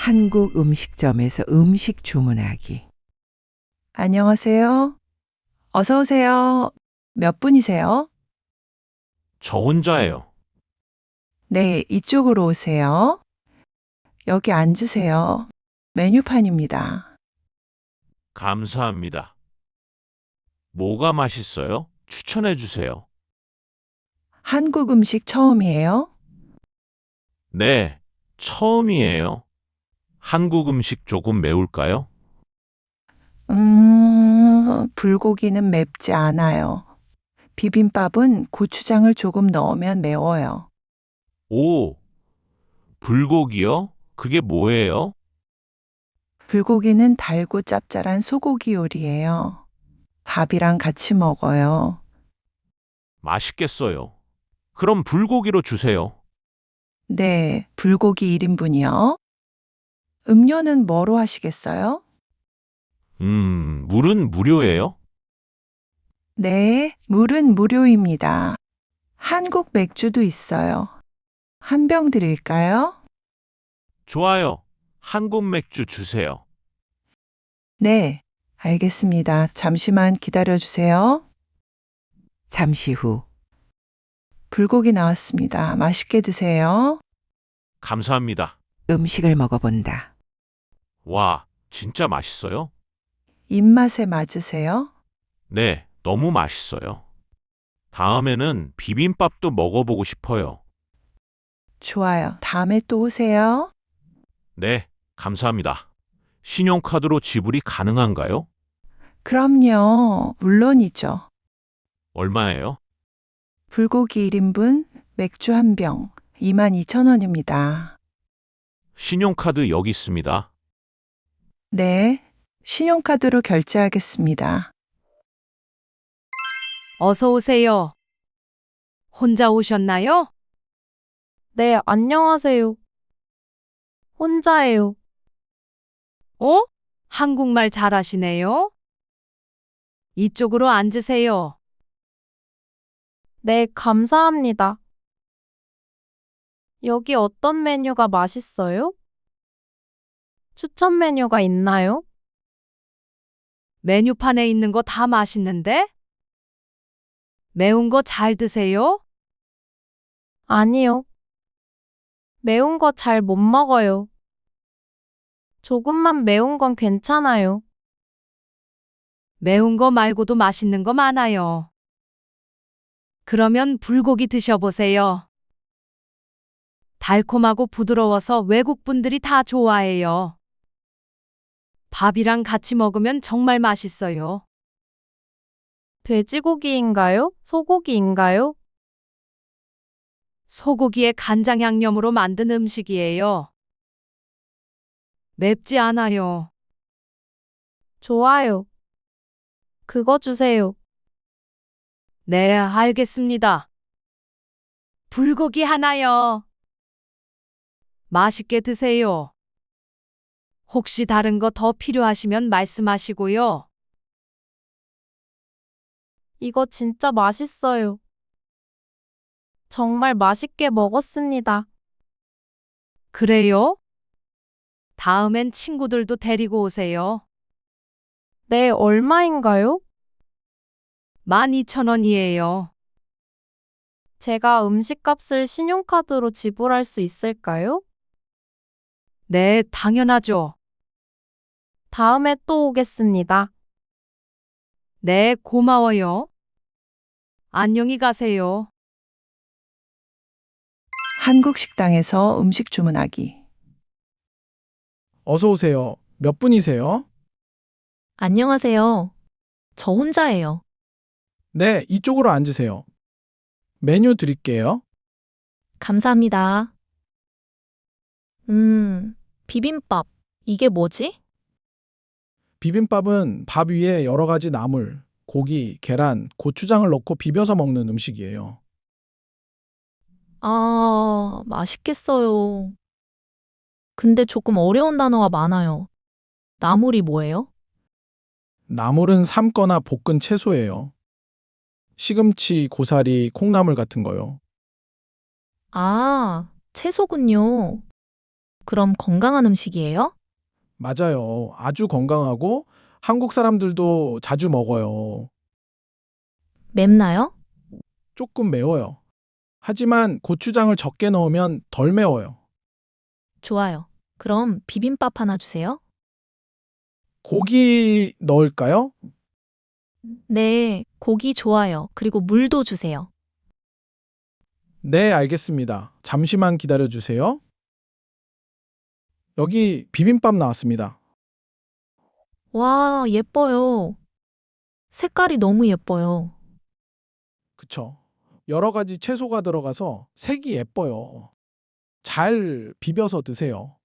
한국 음식점에서 음식 주문하기. 안녕하세요. 어서 오세요. 몇 분이세요? 저 혼자예요. 네, 이쪽으로 오세요. 여기 앉으세요. 메뉴판입니다. 감사합니다. 뭐가 맛있어요? 추천해 주세요. 한국 음식 처음이에요? 네, 처음이에요. 한국 음식 조금 매울까요? 불고기는 맵지 않아요. 비빔밥은 고추장을 조금 넣으면 매워요. 오, 불고기요? 그게 뭐예요? 불고기는 달고 짭짤한 소고기 요리예요. 밥이랑 같이 먹어요. 맛있겠어요. 그럼 불고기로 주세요. 네, 불고기 1인분이요. 음료는 뭐로 하시겠어요? 물은 무료예요? 네, 물은 무료입니다. 한국 맥주도 있어요. 한 병 드릴까요? 좋아요. 한국 맥주 주세요. 네, 알겠습니다. 잠시만 기다려 주세요. 잠시 후. 불고기 나왔습니다. 맛있게 드세요. 감사합니다. 음식을 먹어본다. 와, 진짜 맛있어요? 입맛에 맞으세요? 네, 너무 맛있어요. 다음에는 비빔밥도 먹어보고 싶어요. 좋아요. 다음에 또 오세요. 네, 감사합니다. 신용카드로 지불이 가능한가요? 그럼요. 물론이죠. 얼마예요? 불고기 1인분, 맥주 한 병, 22,000원입니다. 신용카드 여기 있습니다. 네, 신용카드로 결제하겠습니다. 어서 오세요. 혼자 오셨나요? 네, 안녕하세요. 혼자예요. 어? 한국말 잘하시네요. 이쪽으로 앉으세요. 네, 감사합니다. 여기 어떤 메뉴가 맛있어요? 추천 메뉴가 있나요? 메뉴판에 있는 거 다 맛있는데? 매운 거 잘 드세요? 아니요. 매운 거 잘 못 먹어요. 조금만 매운 건 괜찮아요. 매운 거 말고도 맛있는 거 많아요. 그러면 불고기 드셔보세요. 달콤하고 부드러워서 외국 분들이 다 좋아해요. 밥이랑 같이 먹으면 정말 맛있어요. 돼지고기인가요? 소고기인가요? 소고기에 간장 양념으로 만든 음식이에요. 맵지 않아요. 좋아요. 그거 주세요. 네, 알겠습니다. 불고기 하나요. 맛있게 드세요. 혹시 다른 거 더 필요하시면 말씀하시고요. 이거 진짜 맛있어요. 정말 맛있게 먹었습니다. 그래요? 다음엔 친구들도 데리고 오세요. 네, 얼마인가요? 12,000원이에요. 제가 음식값을 신용카드로 지불할 수 있을까요? 네, 당연하죠. 다음에 또 오겠습니다. 네, 고마워요. 안녕히 가세요. 한국 식당에서 음식 주문하기. 어서 오세요. 몇 분이세요? 안녕하세요. 저 혼자예요. 네, 이쪽으로 앉으세요. 메뉴 드릴게요. 감사합니다. 비빔밥. 이게 뭐지? 비빔밥은 밥 위에 여러 가지 나물, 고기, 계란, 고추장을 넣고 비벼서 먹는 음식이에요. 아, 맛있겠어요. 근데 조금 어려운 단어가 많아요. 나물이 뭐예요? 나물은 삶거나 볶은 채소예요. 시금치, 고사리, 콩나물 같은 거요. 아, 채소군요. 그럼 건강한 음식이에요? 맞아요. 아주 건강하고 한국 사람들도 자주 먹어요. 맵나요? 조금 매워요. 하지만 고추장을 적게 넣으면 덜 매워요. 좋아요. 그럼 비빔밥 하나 주세요. 고기 넣을까요? 네, 고기 좋아요. 그리고 물도 주세요. 네, 알겠습니다. 잠시만 기다려 주세요. 여기 비빔밥 나왔습니다. 와, 예뻐요. 색깔이 너무 예뻐요. 그쵸? 여러 가지 채소가 들어가서 색이 예뻐요. 잘 비벼서 드세요.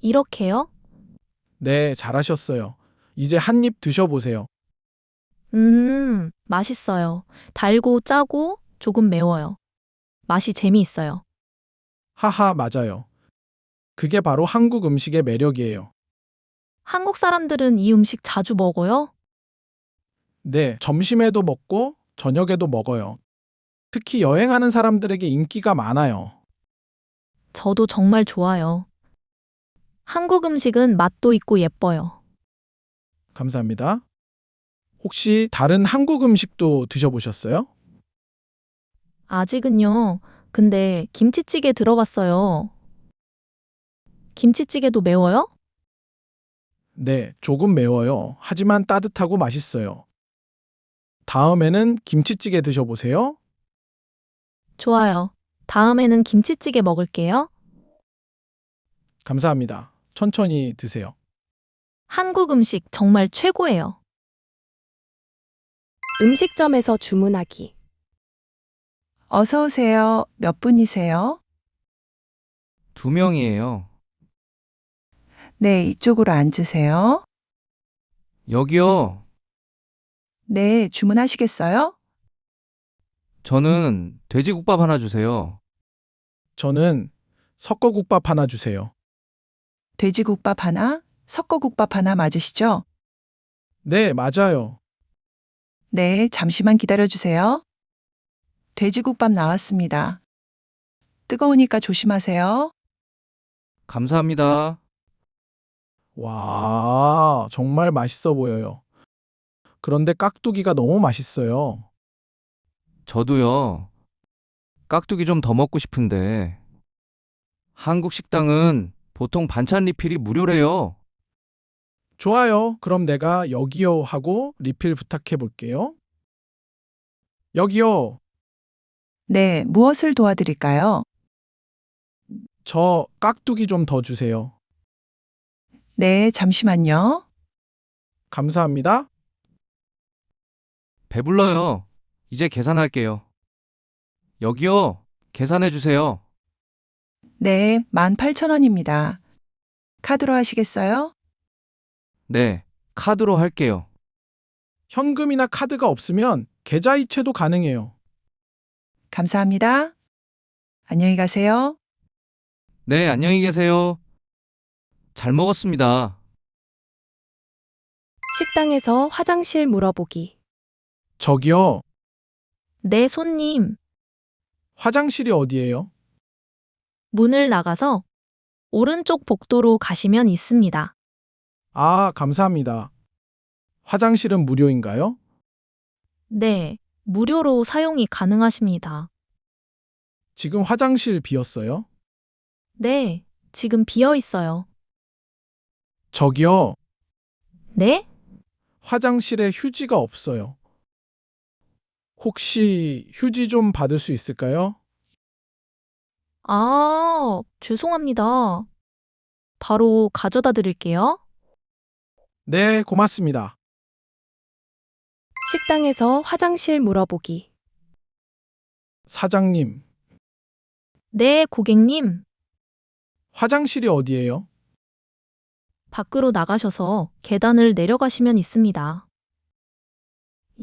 이렇게요? 네, 잘하셨어요. 이제 한 입 드셔보세요. 맛있어요. 달고 짜고 조금 매워요. 맛이 재미있어요. 하하, 맞아요. 그게 바로 한국 음식의 매력이에요. 한국 사람들은 이 음식 자주 먹어요? 네, 점심에도 먹고 저녁에도 먹어요. 특히 여행하는 사람들에게 인기가 많아요. 저도 정말 좋아요. 한국 음식은 맛도 있고 예뻐요. 감사합니다. 혹시 다른 한국 음식도 드셔보셨어요? 아직은요. 근데 김치찌개 들어봤어요. 김치찌개도 매워요? 네, 조금 매워요. 하지만 따뜻하고 맛있어요. 다음에는 김치찌개 드셔보세요. 좋아요. 다음에는 김치찌개 먹을게요. 감사합니다. 천천히 드세요. 한국 음식 정말 최고예요. 음식점에서 주문하기. 어서 오세요. 몇 분이세요? 2명이에요. 네, 이쪽으로 앉으세요. 여기요. 네, 주문하시겠어요? 저는 돼지국밥 하나 주세요. 저는 석거국밥 하나 주세요. 돼지국밥 하나, 석거국밥 하나 맞으시죠? 네, 맞아요. 네, 잠시만 기다려 주세요. 돼지국밥 나왔습니다. 뜨거우니까 조심하세요. 감사합니다. 와, 정말 맛있어 보여요. 그런데 깍두기가 너무 맛있어요. 저도요. 깍두기 좀 더 먹고 싶은데. 한국 식당은 보통 반찬 리필이 무료래요. 좋아요. 그럼 내가 여기요 하고 리필 부탁해 볼게요. 여기요. 네, 무엇을 도와드릴까요? 저 깍두기 좀 더 주세요. 네, 잠시만요. 감사합니다. 배불러요. 이제 계산할게요. 여기요. 계산해 주세요. 네, 18,000원입니다. 카드로 하시겠어요? 네, 카드로 할게요. 현금이나 카드가 없으면 계좌이체도 가능해요. 감사합니다. 안녕히 가세요. 네, 안녕히 계세요. 잘 먹었습니다. 식당에서 화장실 물어보기. 저기요. 네, 손님. 화장실이 어디예요? 문을 나가서 오른쪽 복도로 가시면 있습니다. 아, 감사합니다. 화장실은 무료인가요? 네, 무료로 사용이 가능하십니다. 지금 화장실 비었어요? 네, 지금 비어 있어요. 저기요. 네? 화장실에 휴지가 없어요. 혹시 휴지 좀 받을 수 있을까요? 아, 죄송합니다. 바로 가져다 드릴게요. 네, 고맙습니다. 식당에서 화장실 물어보기. 사장님, 네, 고객님. 화장실이 어디예요? 밖으로 나가셔서 계단을 내려가시면 있습니다.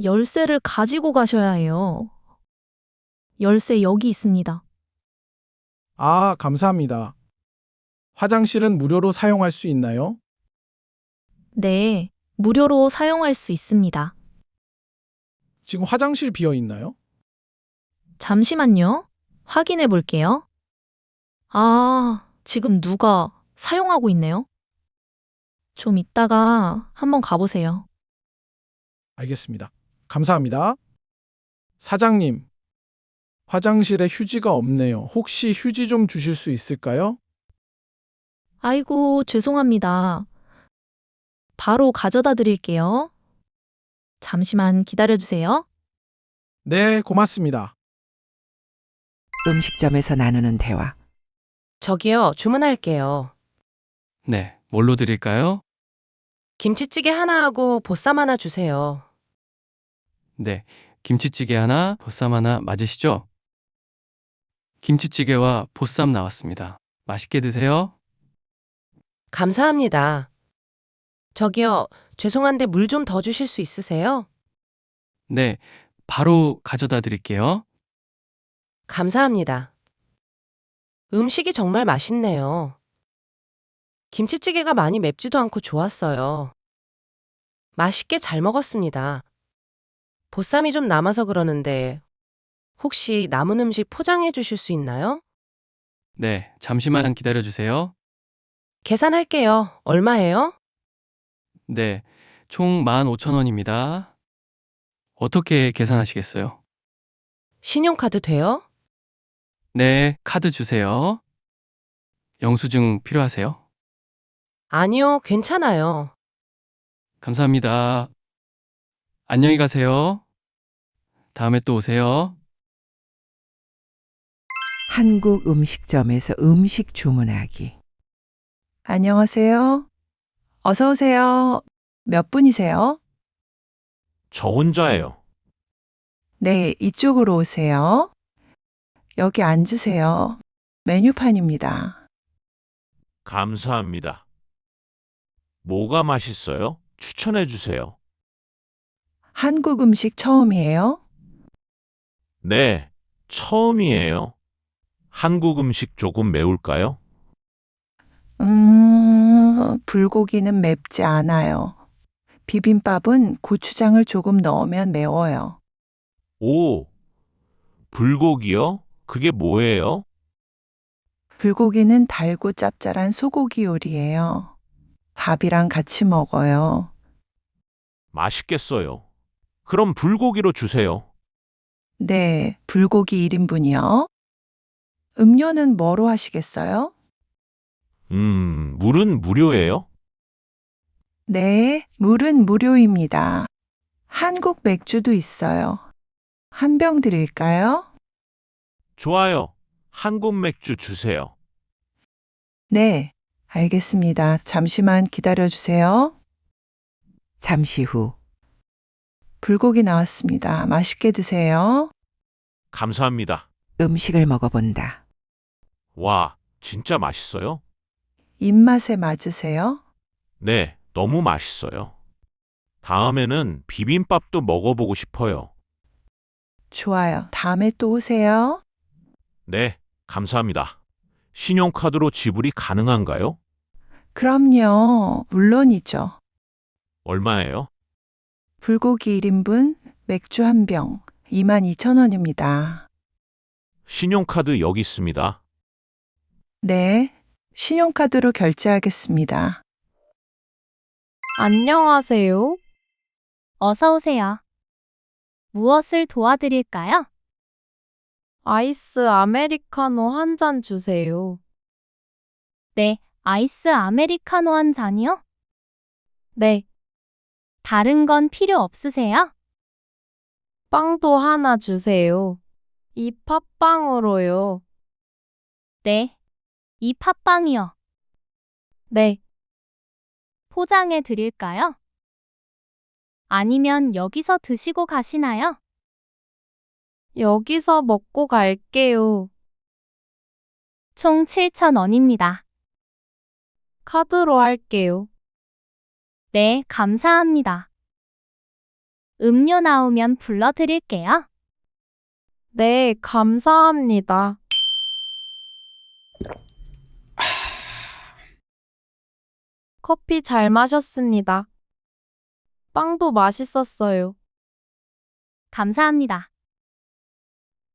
열쇠를 가지고 가셔야 해요. 열쇠 여기 있습니다. 아, 감사합니다. 화장실은 무료로 사용할 수 있나요? 네, 무료로 사용할 수 있습니다. 지금 화장실 비어 있나요? 잠시만요. 확인해 볼게요. 아, 지금 누가 사용하고 있네요? 좀 이따가 한번 가보세요. 알겠습니다. 감사합니다. 사장님, 화장실에 휴지가 없네요. 혹시 휴지 좀 주실 수 있을까요? 아이고, 죄송합니다. 바로 가져다 드릴게요. 잠시만 기다려주세요. 네, 고맙습니다. 음식점에서 나누는 대화. 저기요, 주문할게요. 네, 뭘로 드릴까요? 김치찌개 하나 하고 보쌈 하나 주세요. 네, 김치찌개 하나, 보쌈 하나 맞으시죠? 김치찌개와 보쌈 나왔습니다. 맛있게 드세요. 감사합니다. 저기요, 죄송한데 물 좀 더 주실 수 있으세요? 네, 바로 가져다 드릴게요. 감사합니다. 음식이 정말 맛있네요. 김치찌개가 많이 맵지도 않고 좋았어요. 맛있게 잘 먹었습니다. 보쌈이 좀 남아서 그러는데 혹시 남은 음식 포장해 주실 수 있나요? 네, 잠시만 기다려 주세요. 계산할게요. 얼마예요? 네, 총 15,000원입니다. 어떻게 계산하시겠어요? 신용카드 돼요? 네, 카드 주세요. 영수증 필요하세요? 아니요, 괜찮아요. 감사합니다. 안녕히 가세요. 다음에 또 오세요. 한국 음식점에서 음식 주문하기. 안녕하세요. 어서 오세요. 몇 분이세요? 저 혼자예요. 네, 이쪽으로 오세요. 여기 앉으세요. 메뉴판입니다. 감사합니다. 뭐가 맛있어요? 추천해 주세요. 한국 음식 처음이에요? 네, 처음이에요. 한국 음식 조금 매울까요? 불고기는 맵지 않아요. 비빔밥은 고추장을 조금 넣으면 매워요. 오, 불고기요? 그게 뭐예요? 불고기는 달고 짭짤한 소고기 요리예요. 밥이랑 같이 먹어요. 맛있겠어요. 그럼 불고기로 주세요. 네, 불고기 1인분이요. 음료는 뭐로 하시겠어요? 물은 무료예요? 네, 물은 무료입니다. 한국 맥주도 있어요. 한 병 드릴까요? 좋아요. 한국 맥주 주세요. 네, 알겠습니다. 잠시만 기다려 주세요. 잠시 후. 불고기 나왔습니다. 맛있게 드세요. 감사합니다. 음식을 먹어본다. 와, 진짜 맛있어요? 입맛에 맞으세요? 네, 너무 맛있어요. 다음에는 비빔밥도 먹어보고 싶어요. 좋아요. 다음에 또 오세요. 네, 감사합니다. 신용카드로 지불이 가능한가요? 그럼요. 물론이죠. 얼마예요? 불고기 1인분, 맥주 한 병, 22,000원입니다. 신용카드 여기 있습니다. 네, 신용카드로 결제하겠습니다. 안녕하세요. 어서 오세요. 무엇을 도와드릴까요? 아이스 아메리카노 한 잔 주세요. 네, 아이스 아메리카노 한 잔이요? 네, 다른 건 필요 없으세요? 빵도 하나 주세요. 이 팥빵으로요. 네, 이 팥빵이요. 네, 포장해 드릴까요? 아니면 여기서 드시고 가시나요? 여기서 먹고 갈게요. 총 7,000원입니다. 카드로 할게요. 네, 감사합니다. 음료 나오면 불러드릴게요. 네, 감사합니다. 커피 잘 마셨습니다. 빵도 맛있었어요. 감사합니다.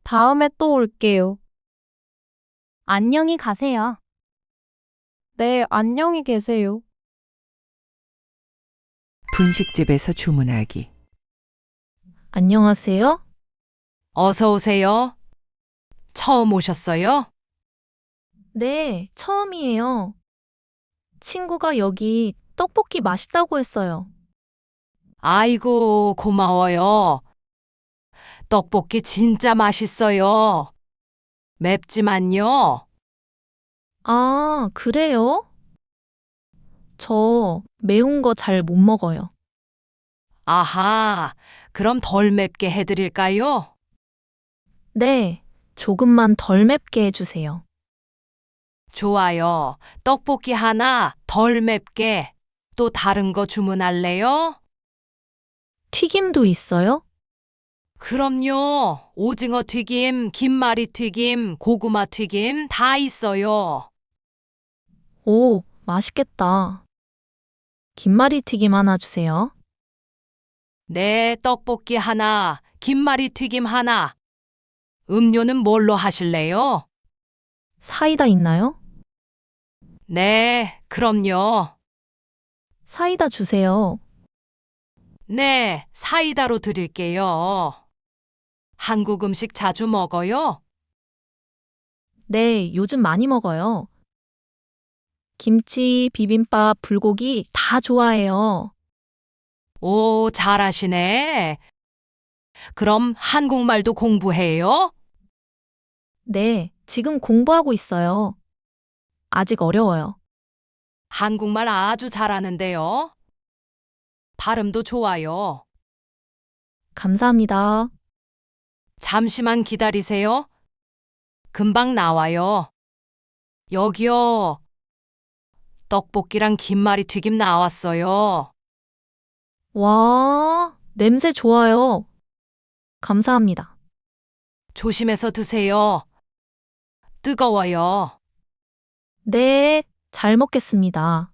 다음에 또 올게요. 안녕히 가세요. 네, 안녕히 계세요. 분식집에서 주문하기. 안녕하세요? 어서 오세요. 처음 오셨어요? 네, 처음이에요. 친구가 여기 떡볶이 맛있다고 했어요. 아이고, 고마워요. 떡볶이 진짜 맛있어요. 맵지만요. 아, 그래요? 저 매운 거 잘 못 먹어요. 아하, 그럼 덜 맵게 해드릴까요? 네, 조금만 덜 맵게 해주세요. 좋아요. 떡볶이 하나 덜 맵게. 또 다른 거 주문할래요? 튀김도 있어요? 그럼요. 오징어 튀김, 김말이 튀김, 고구마 튀김 다 있어요. 오, 맛있겠다. 김말이 튀김 하나 주세요. 네, 떡볶이 하나, 김말이 튀김 하나. 음료는 뭘로 하실래요? 사이다 있나요? 네, 그럼요. 사이다 주세요. 네, 사이다로 드릴게요. 한국 음식 자주 먹어요? 네, 요즘 많이 먹어요. 김치, 비빔밥, 불고기 다 좋아해요. 오, 잘하시네. 그럼 한국말도 공부해요? 네, 지금 공부하고 있어요. 아직 어려워요. 한국말 아주 잘하는데요. 발음도 좋아요. 감사합니다. 잠시만 기다리세요. 금방 나와요. 여기요. 떡볶이랑 김말이 튀김 나왔어요. 와, 냄새 좋아요. 감사합니다. 조심해서 드세요. 뜨거워요. 네, 잘 먹겠습니다.